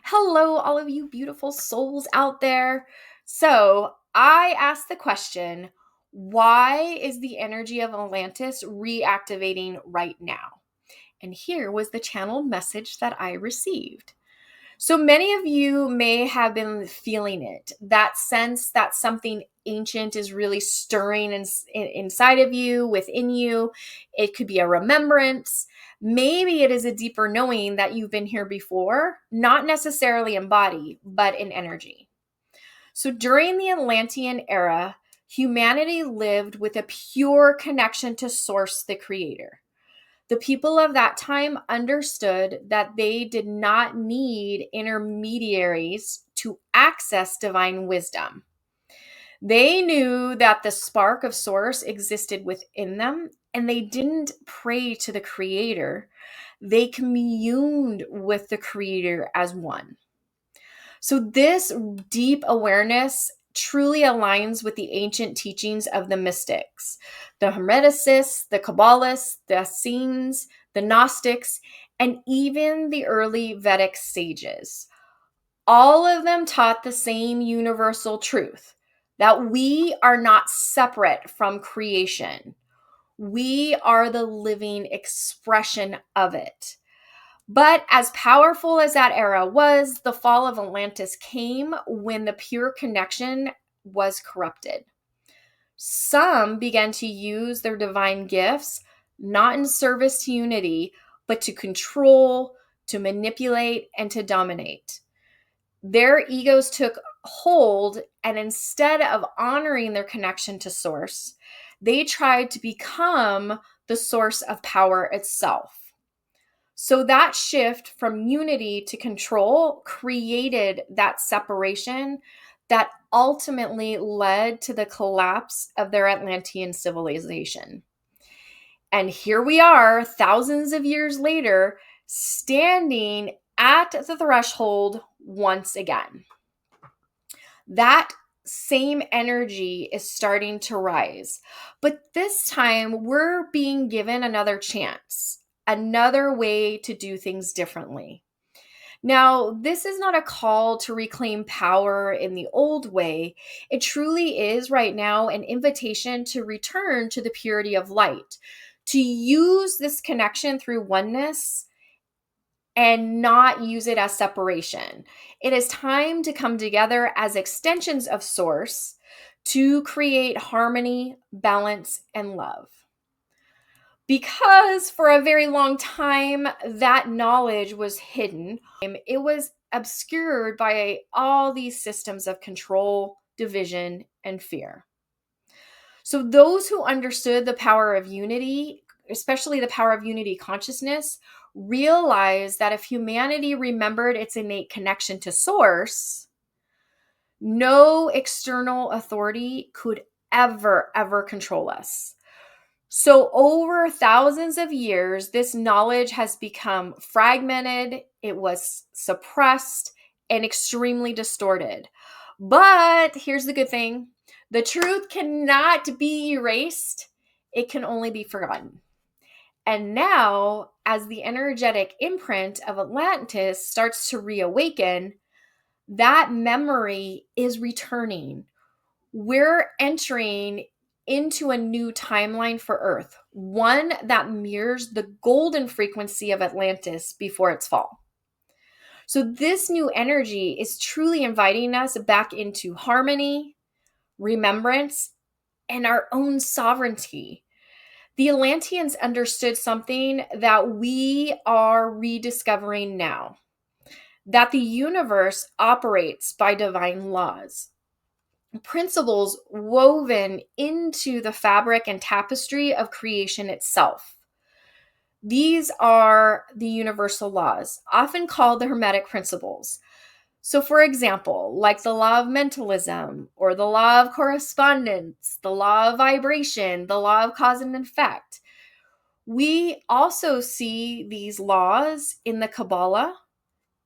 Hello, all of you beautiful souls out there. So, I asked the question, why is the energy of Atlantis reactivating right now? And here was the channeled message that I received. So many of you may have been feeling it, that sense that something ancient is really stirring inside of you, within you. It could be a remembrance. Maybe it is a deeper knowing that you've been here before, not necessarily in body, but in energy. So during the Atlantean era, humanity lived with a pure connection to Source, the Creator. The people of that time understood that they did not need intermediaries to access divine wisdom. They knew that the spark of source existed within them, and they didn't pray to the creator. They communed with the creator as one. So, this deep awareness truly aligns with the ancient teachings of the mystics, the Hermeticists, the Kabbalists, the Essenes, the Gnostics, and even the early Vedic sages. All of them taught the same universal truth that we are not separate from creation. We are the living expression of it. But as powerful as that era was, the fall of Atlantis came when the pure connection was corrupted. Some began to use their divine gifts not in service to unity, but to control, to manipulate, and to dominate. Their egos took hold, and instead of honoring their connection to Source, they tried to become the source of power itself. So that shift from unity to control created that separation that ultimately led to the collapse of their Atlantean civilization. And here we are, thousands of years later, standing at the threshold once again. That same energy is starting to rise. But this time, we're being given another chance, another way to do things differently. Now, this is not a call to reclaim power in the old way. It truly is right now an invitation to return to the purity of light, to use this connection through oneness and not use it as separation. It is time to come together as extensions of Source to create harmony, balance, and love. Because for a very long time, that knowledge was hidden. It was obscured by all these systems of control, division, and fear. So those who understood the power of unity, especially the power of unity consciousness, realized that if humanity remembered its innate connection to Source, no external authority could ever control us. So over thousands of years, this knowledge has become fragmented, it was suppressed, and extremely distorted. But here's the good thing. The truth cannot be erased. It can only be forgotten. And now, as the energetic imprint of Atlantis starts to reawaken, that memory is returning. We're entering into a new timeline for Earth, one that mirrors the golden frequency of Atlantis before its fall. So this new energy is truly inviting us back into harmony, remembrance, and our own sovereignty. The Atlanteans understood something that we are rediscovering now, that the universe operates by divine laws, principles woven into the fabric and tapestry of creation itself. These are the universal laws, often called the Hermetic principles. So, for example, like the law of mentalism, or the law of correspondence, the law of vibration, the law of cause and effect. We also see these laws in the Kabbalah,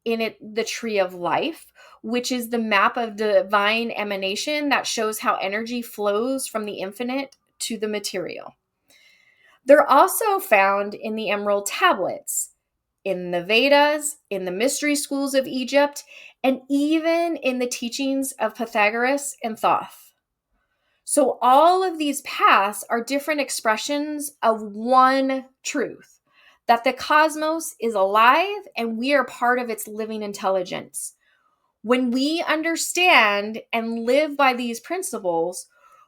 the tree of life, which is the map of divine emanation that shows how energy flows from the infinite to the material. They're also found in the emerald tablets, in the Vedas, in the mystery schools of Egypt, and even in the teachings of Pythagoras and Thoth. So all of these paths are different expressions of one truth, that the cosmos is alive and we are part of its living intelligence. When we understand and live by these principles,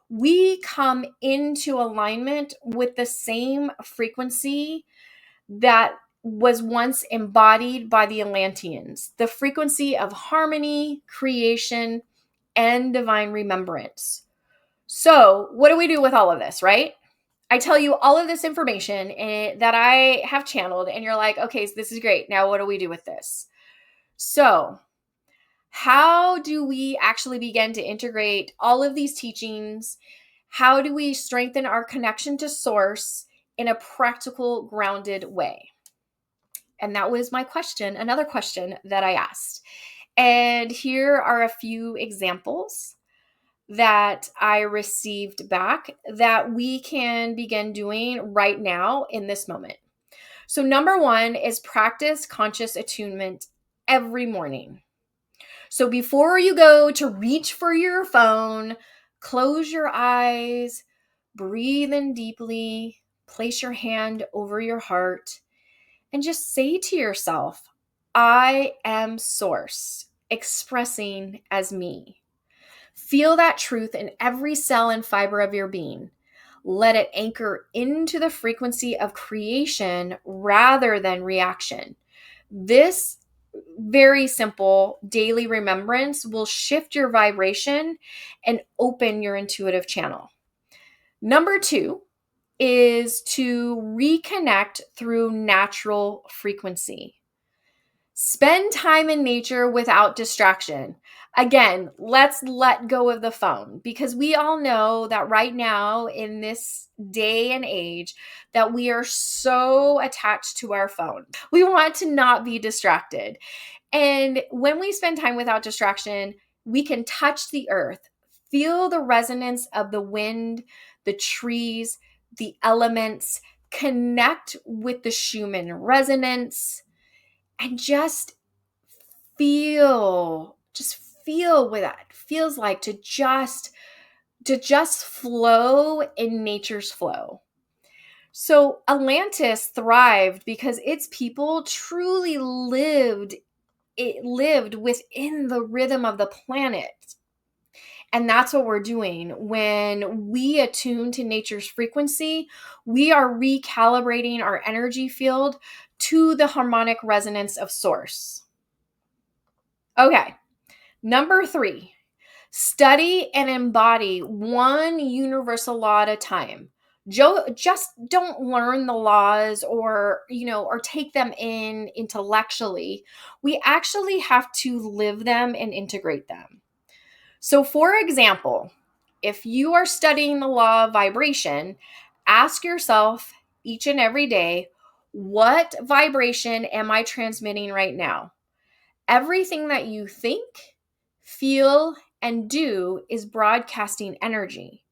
we come into alignment with the same frequency that was once embodied by the Atlanteans, the frequency of harmony, creation, and divine remembrance. So, what do we do with all of this, right? I tell you all of this information that I have channeled, and you're like, okay, so this is great. Now, what do we do with this? So, how do we actually begin to integrate all of these teachings? How do we strengthen our connection to source in a practical, grounded way? And that was my question, another question that I asked. And here are a few examples that I received back that we can begin doing right now in this moment. So, number one is practice conscious attunement every morning. So, before you go to reach for your phone, close your eyes, breathe in deeply, place your hand over your heart, and just say to yourself, I am source, expressing as me. Feel that truth in every cell and fiber of your being. Let it anchor into the frequency of creation rather than reaction. This very simple daily remembrance will shift your vibration and open your intuitive channel. Number two is to reconnect through natural frequency. Spend time in nature without distraction. Again, let's let go of the phone because we all know that right now in this day and age that we are so attached to our phone. We want to not be distracted. And when we spend time without distraction, we can touch the earth, feel the resonance of the wind, the trees, the elements, connect with the Schumann resonance, and just feel what that feels like to just flow in nature's flow. So Atlantis thrived because its people truly lived within the rhythm of the planet. And that's what we're doing. When we attune to nature's frequency, we are recalibrating our energy field to the harmonic resonance of source. Okay, number 3, study and embody one universal law at a time. Just don't learn the laws or take them in intellectually. We actually have to live them and integrate them. So, for example, if you are studying the law of vibration, ask yourself each and every day, what vibration am I transmitting right now? Everything that you think, feel, and do is broadcasting energy.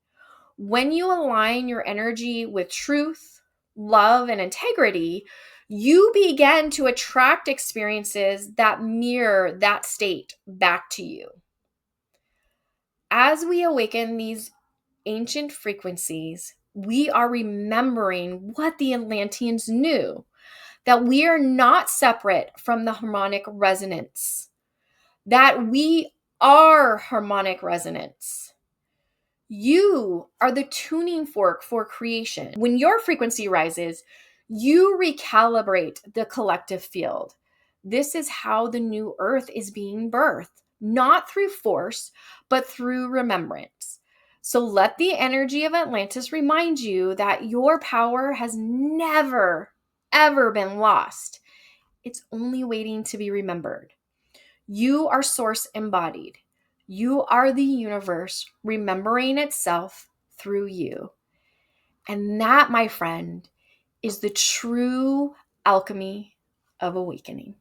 When you align your energy with truth, love, and integrity, you begin to attract experiences that mirror that state back to you. As we awaken these ancient frequencies, we are remembering what the Atlanteans knew, that we are not separate from the harmonic resonance, that we are harmonic resonance. You are the tuning fork for creation. When your frequency rises, you recalibrate the collective field. This is how the new earth is being birthed, not through force, but through remembrance. So let the energy of Atlantis remind you that your power has never, ever been lost. It's only waiting to be remembered. You are source embodied. You are the universe remembering itself through you. And that, my friend, is the true alchemy of awakening.